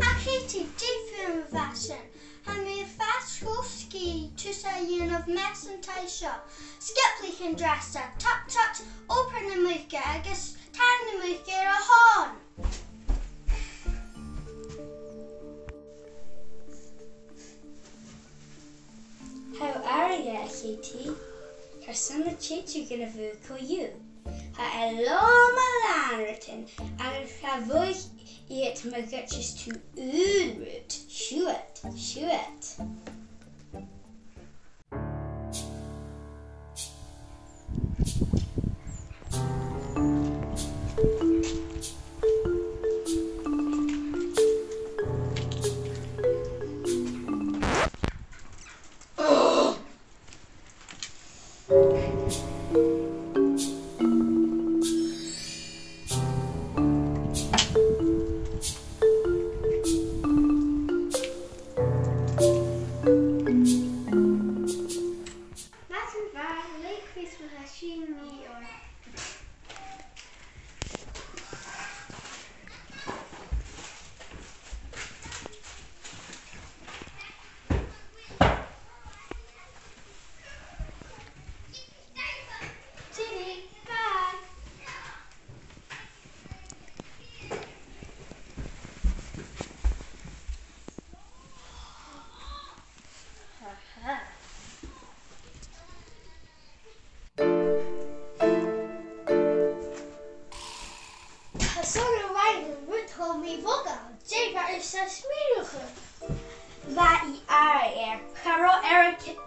Actually, film fashion. Han vi fast ski tussa genom mässentajsa. Skeplichen dressar, touch, open mycket, agus tärna mycket och han. How are you, Katie? Her son the chichu gonna vote for you. Ha loma lanretin, and have voice it my gutches to root. Shoo it. That I Caro Eric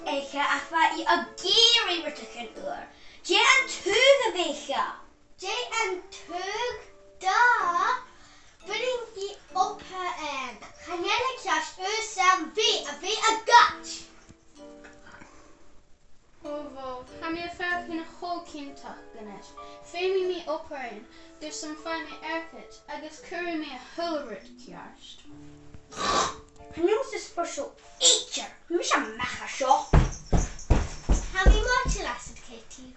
Eka afa I a geary rituken ur. J and Tug Vika. J and Tug da. Putting the up her end. Hanella clash Sam V a gut. Ovo, I'm your fucking hulking tuckiness. Faming me upper end. There's some funny airkits. I guess curry me a hullerit cast. Han är så special eater. Hur ska man mäka så? Have you watched it last, Katie?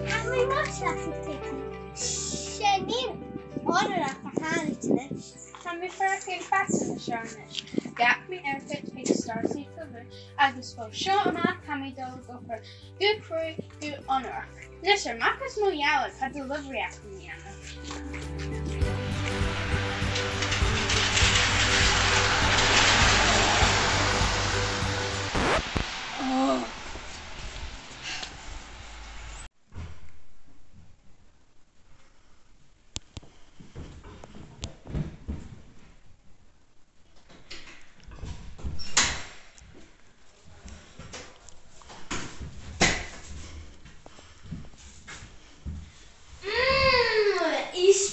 Have we watched last, Katie? Shenin, order after hand today. Can we fucking fasten the sharnish? Gap me airkit me starseed cover. I was for show a man cammy dog over. Good crew, good honor. Listen, Marcus Moyala had delivery after me. Oh.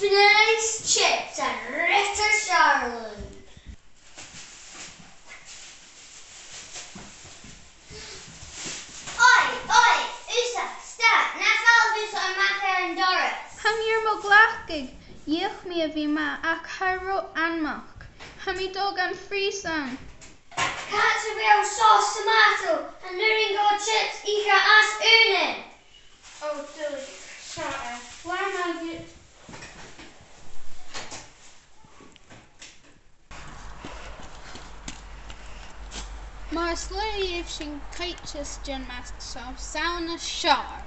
Nice chips and ritter Charlotte. Oi, Usa, start. Nafal this on Maca and Doris. Ham hier mo glachig. Yech me a vima a cairo anmak. Hammy dog and freesan. Catsaville sauce tomato and luringo chips ika as unen. Oh, Dilly, sorry. Why am I get? Mar slave sin kaitis gen mask so sauna shar.